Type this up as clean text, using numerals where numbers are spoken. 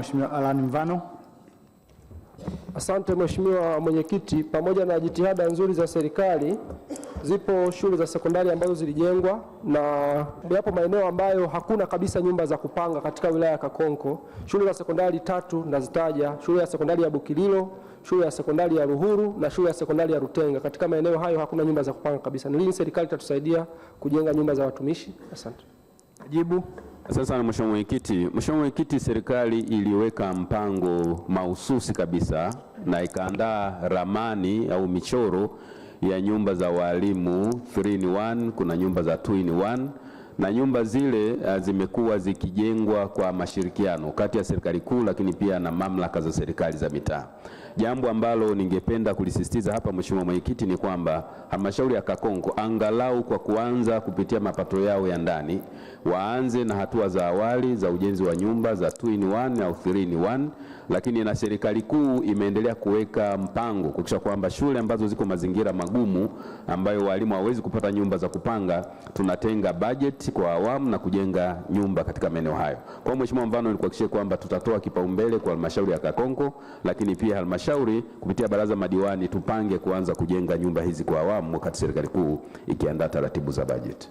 Mheshimiwa Alan Mvano. Asante Mheshimiwa Mwenyekiti, pamoja na jitihada nzuri za serikali, zipo shule za sekondari ambazo zilijengwa na yapo maeneo ambayo hakuna kabisa nyumba za kupanga katika wilaya ya Kakonko. Shule za sekondari 3 nazitaja: shule ya sekondari ya Bukililo, shule ya sekondari ya Ruhuru na shule ya sekondari ya Rutenga. Katika maeneo hayo hakuna nyumba za kupanga kabisa. Ni lini serikali itatusaidia kujenga nyumba za watumishi? Asante. Jibu. Asante sana Mheshimiwa Mwenyekiti. Mheshimiwa Mwenyekiti, serikali iliweka mpango mahususi kabisa na ikaandaa ramani au michoro ya nyumba za walimu 3-in-1, kuna nyumba za 2-in-1, na nyumba zile zimekuwa zikijengwa kwa mashirikiano kati ya serikali kuu lakini pia na mamlaka za serikali za mitaa. Jambo ambalo ningependa kulisisitiza hapa Mheshimiwa Mwenyekiti ni kwamba halmashauri ya Kakonko angalau kwa kuanza kupitia mapato yao ya ndani waanze na hatua za awali za ujenzi wa nyumba za 2-in-1 au 3-in-1, lakini na serikali kuu imeendelea kuweka mpango kuhakikisha kwamba shule ambazo ziko mazingira magumu ambayo walimu hawezi kupata nyumba za kupanga, tunatenga budget kwa awamu na kujenga nyumba katika maeneo hayo. Kwa Mheshimiwa Mvano, ni kuhakikisha kwamba tutatoa kipaumbele kwa halmashauri ya Kakonko, lakini pia halmashauri kupitia baraza madiwani tupange kuanza kujenga nyumba hizi kwa awamu wakati serikali kuu ikiandaa taratibu za budget.